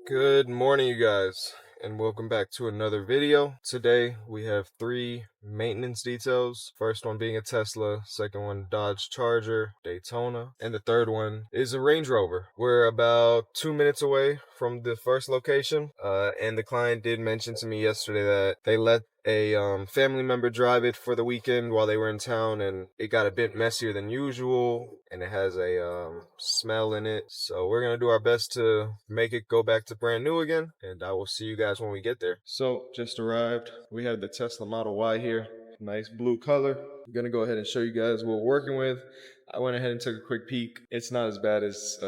Good morning, you guys, and welcome back to another video. Today we have 3 maintenance details. First one being a Tesla, second one Dodge Charger Daytona, and the third one is a Range Rover. We're about 2 minutes away from the first location, and the client did mention to me yesterday that they let a family member drive it for the weekend while they were in town, and it got a bit messier than usual, and it has a smell in it. So we're gonna do our best to make it go back to brand new again, and I will see you guys when we get there. So just arrived. We have the Tesla Model Y here, nice blue color. I'm gonna go ahead and show you guys what we're working with. I went ahead and took a quick peek. It's not as bad as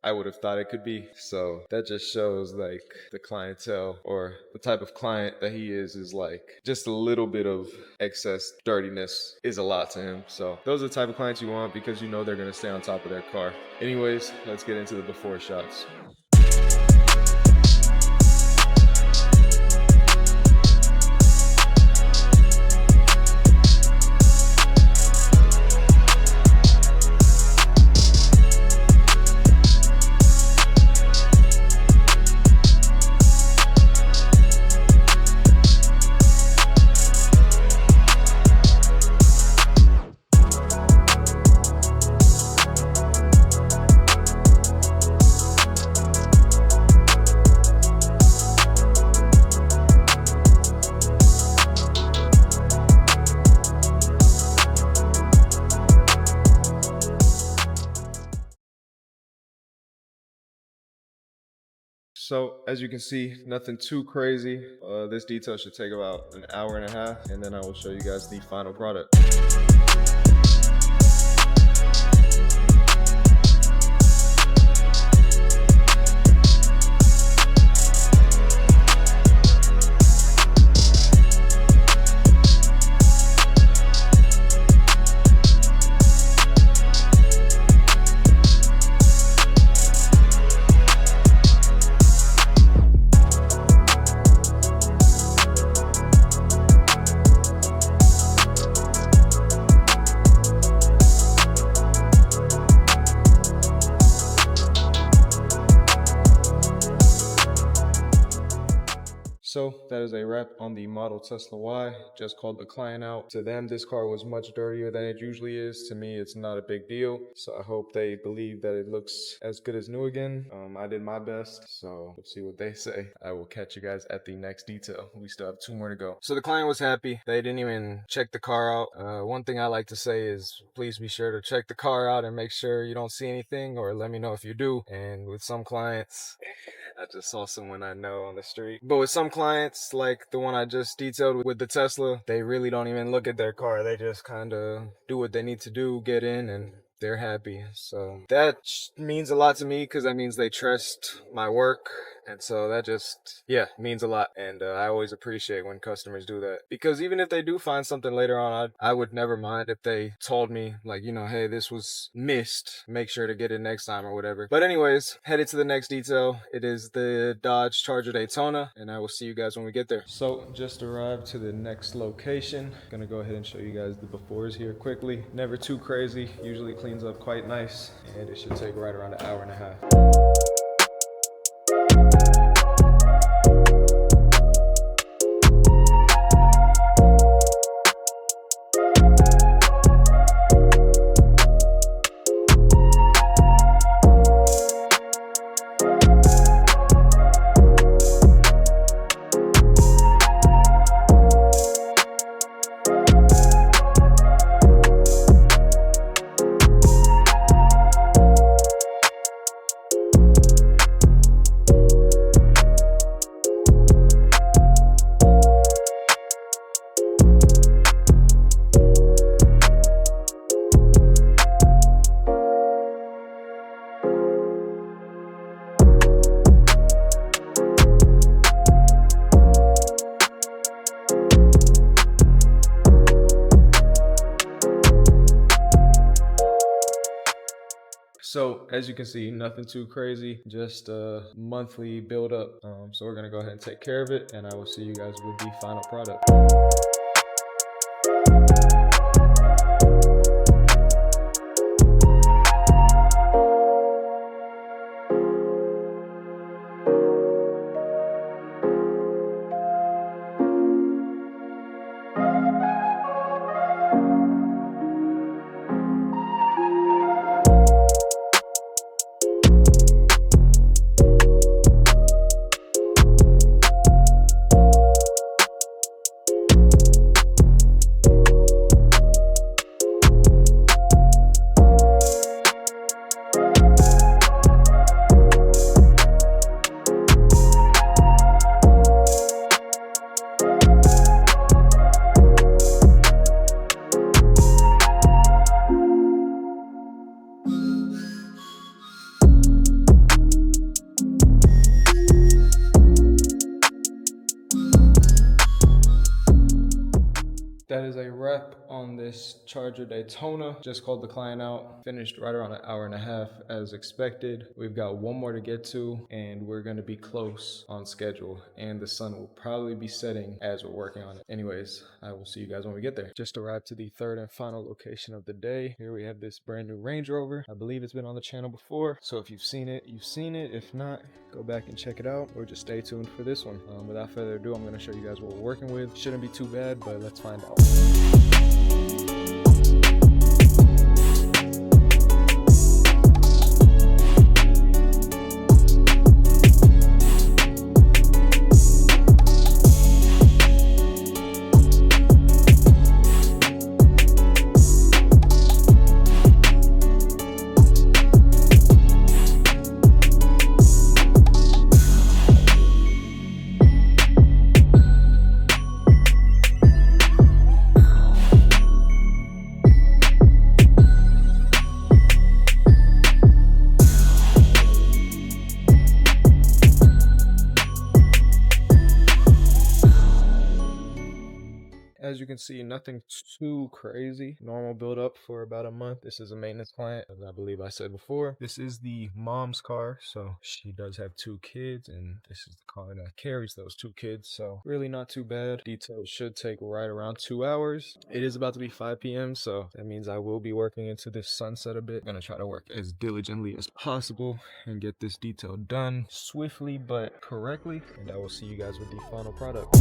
I would have thought it could be. So that just shows like the clientele, or the type of client that he is like just a little bit of excess dirtiness is a lot to him. So those are the type of clients you want, because you know they're gonna stay on top of their car. Anyways, let's get into the before shots. So as you can see, nothing too crazy. This detail should take about an hour and a half, and then I will show you guys the final product. So that is a wrap on the model Tesla Y. Just called the client out. To them, this car was much dirtier than it usually is. To me, it's not a big deal. So I hope they believe that it looks as good as new again. I did my best, so we'll see what they say. I will catch you guys at the next detail. We still have 2 more to go. So the client was happy. They didn't even check the car out. One thing I like to say is please be sure to check the car out and make sure you don't see anything, or let me know if you do. And with some clients, I just saw someone I know on the street. But with some clients, like the one I just detailed with the Tesla, they really don't even look at their car. They just kind of do what they need to do, get in, and they're happy. So that means a lot to me, because that means they trust my work. And so that just, means a lot. And I always appreciate when customers do that. Because even if they do find something later on, I would never mind if they told me, like, hey, this was missed. Make sure to get it next time or whatever. But anyways, headed to the next detail. It is the Dodge Charger Daytona. And I will see you guys when we get there. So just arrived to the next location. Gonna go ahead and show you guys the befores here quickly. Never too crazy. Usually cleans up quite nice. And it should take right around an hour and a half. So as you can see, nothing too crazy, just a monthly build up. So we're gonna go ahead and take care of it, and I will see you guys with the final product. That is a wrap on this Charger Daytona. Just called the client out. Finished right around an hour and a half as expected. We've got one more to get to and we're gonna be close on schedule, and the sun will probably be setting as we're working on it. Anyways, I will see you guys when we get there. Just arrived to the third and final location of the day. Here we have this brand new Range Rover. I believe it's been on the channel before, so if you've seen it, you've seen it. If not, go back and check it out, or just stay tuned for this one. Without further ado, I'm gonna show you guys what we're working with. Shouldn't be too bad, but let's find out. As you can see, nothing too crazy. Normal build up for about a month. This is a maintenance client, as I believe I said before. This is the mom's car, so she does have 2 kids, and this is the car that carries those 2 kids, so really not too bad. Details should take right around 2 hours. It is about to be 5 p.m., so that means I will be working into this sunset a bit. I'm gonna try to work as diligently as possible and get this detail done swiftly but correctly, and I will see you guys with the final product.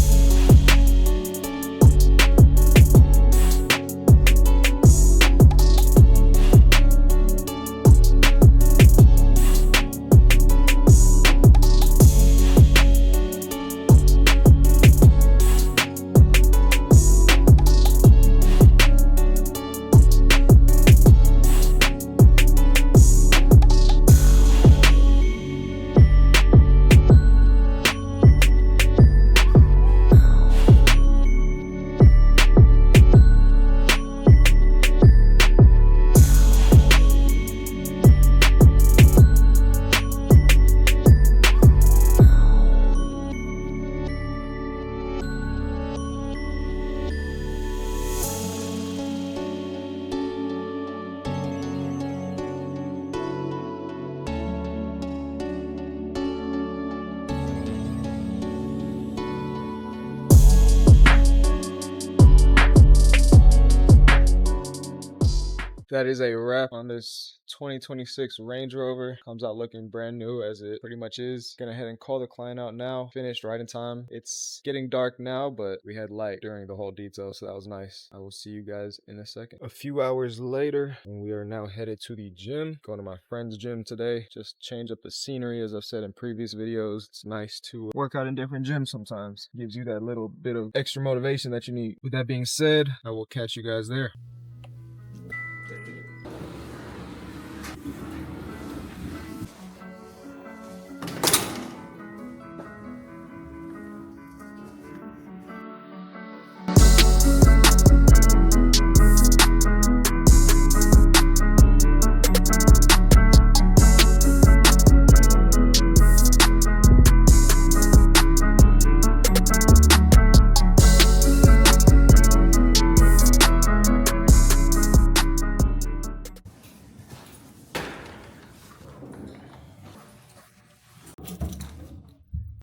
That is a wrap on this 2026 Range Rover. Comes out looking brand new, as it pretty much is. Gonna head and call the client out now. Finished right in time. It's getting dark now, but we had light during the whole detail, so that was nice. I will see you guys in a second. A few hours later, and we are now headed to the gym. Going to my friend's gym today. Just change up the scenery, as I've said in previous videos. It's nice to work out in different gyms sometimes. Gives you that little bit of extra motivation that you need. With that being said, I will catch you guys there.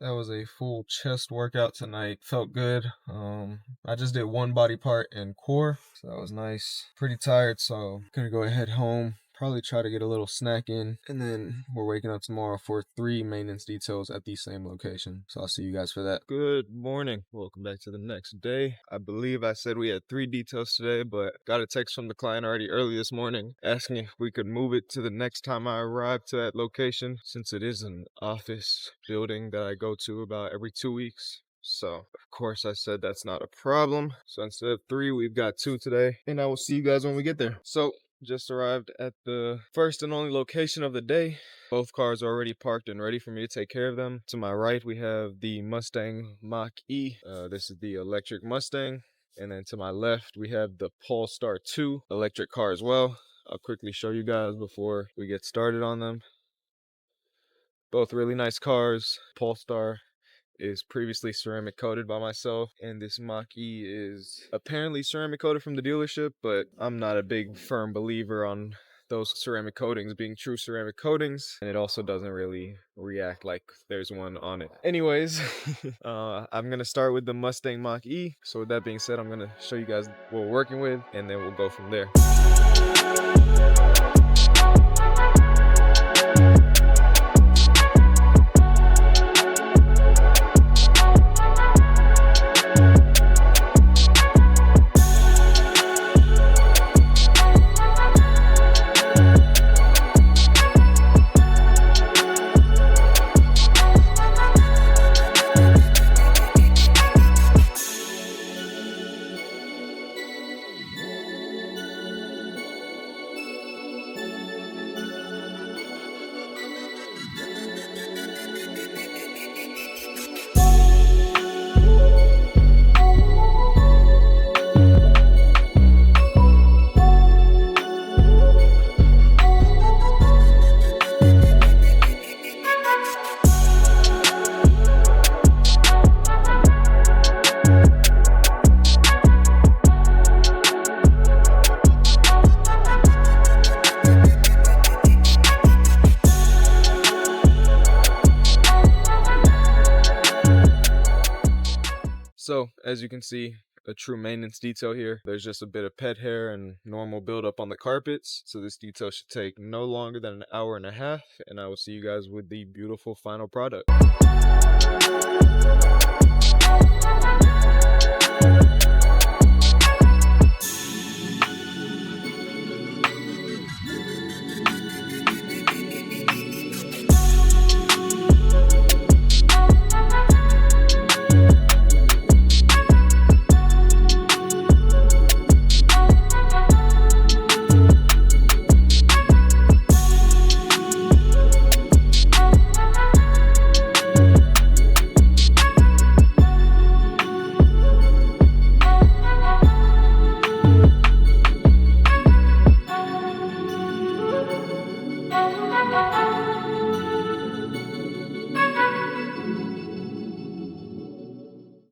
That was a full chest workout tonight. Felt good. I just did one body part and core, so that was nice. Pretty tired, so gonna go ahead home. Probably try to get a little snack in, and then we're waking up tomorrow for 3 maintenance details at the same location. So I'll see you guys for that. Good morning. Welcome back to the next day. I believe I said we had 3 details today, but got a text from the client already early this morning asking if we could move it to the next time I arrive to that location, since it is an office building that I go to about every 2 weeks. So, of course, I said that's not a problem. So instead of 3, we've got 2 today, and I will see you guys when we get there. So just arrived at the first and only location of the day. Both cars are already parked and ready for me to take care of them. To my right, we have the Mustang Mach-E. This is the electric Mustang. And then to my left, we have the Polestar 2 electric car as well. I'll quickly show you guys before we get started on them. Both really nice cars. Polestar is previously ceramic coated by myself, and this Mach-E is apparently ceramic coated from the dealership, but I'm not a big firm believer on those ceramic coatings being true ceramic coatings, and it also doesn't really react like there's one on it. Anyways, I'm gonna start with the Mustang Mach-E. So with that being said, I'm gonna show you guys what we're working with, and then we'll go from there. So as you can see, a true maintenance detail here. There's just a bit of pet hair and normal buildup on the carpets. So this detail should take no longer than an hour and a half, and I will see you guys with the beautiful final product.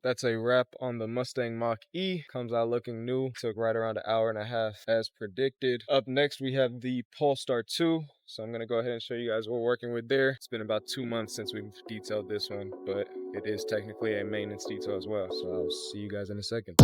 That's a wrap on the Mustang Mach-E. Comes out looking new. Took right around an hour and a half as predicted. Up next, we have the Polestar 2. So I'm going to go ahead and show you guys what we're working with there. It's been about 2 months since we've detailed this one, but it is technically a maintenance detail as well. So I'll see you guys in a second.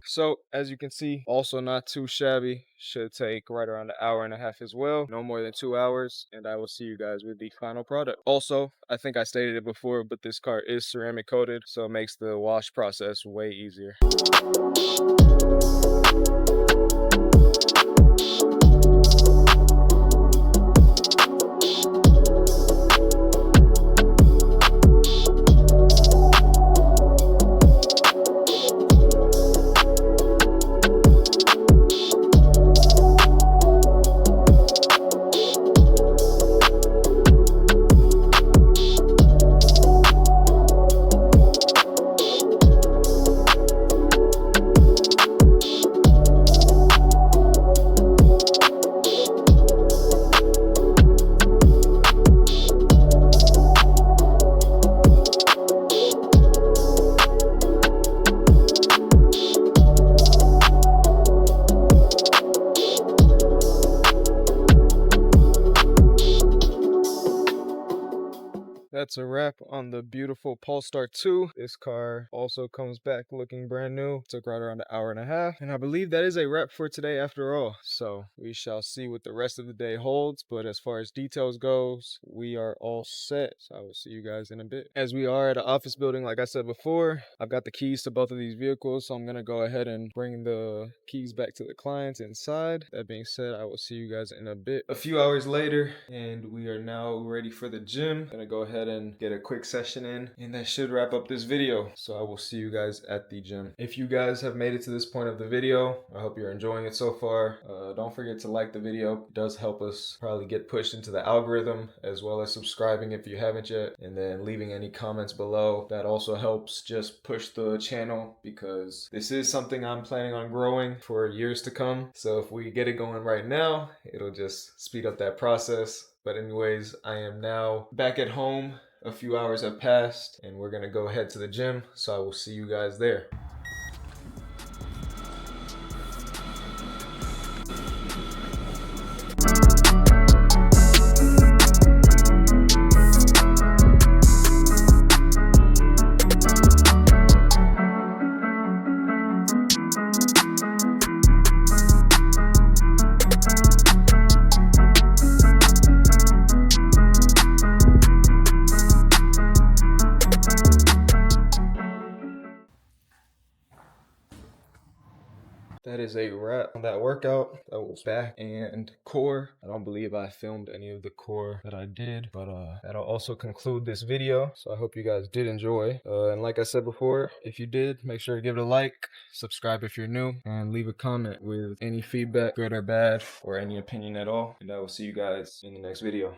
So as you can see, also not too shabby. Should take right around an hour and a half as well. No more than 2 hours, and I will see you guys with the final product. Also, I think I stated it before, but this car is ceramic coated, so it makes the wash process way easier. that's a wrap on the beautiful Polestar 2. This car also comes back looking brand new. Took right around an hour and a half. And I believe that is a wrap for today after all. So we shall see what the rest of the day holds. But as far as details goes, we are all set. So I will see you guys in a bit. As we are at an office building, like I said before, I've got the keys to both of these vehicles. So I'm going to go ahead and bring the keys back to the clients inside. That being said, I will see you guys in a bit. A few hours later, and we are now ready for the gym. Gonna go ahead and get a quick session in, and that should wrap up this video. So I will see you guys at the gym. If you guys have made it to this point of the video, I hope you're enjoying it so far. Don't forget to like the video. It does help us probably get pushed into the algorithm, as well as subscribing if you haven't yet, and then leaving any comments below. That also helps just push the channel, because this is something I'm planning on growing for years to come. So if we get it going right now, it'll just speed up that process. But anyways, I am now back at home. A few hours have passed, and we're gonna go head to the gym. So I will see you guys there. That is a wrap on that workout. That was back and core. I don't believe I filmed any of the core that I did, but that'll also conclude this video. So I hope you guys did enjoy. And like I said before, if you did, make sure to give it a like, subscribe if you're new, and leave a comment with any feedback, good or bad, or any opinion at all. And I will see you guys in the next video.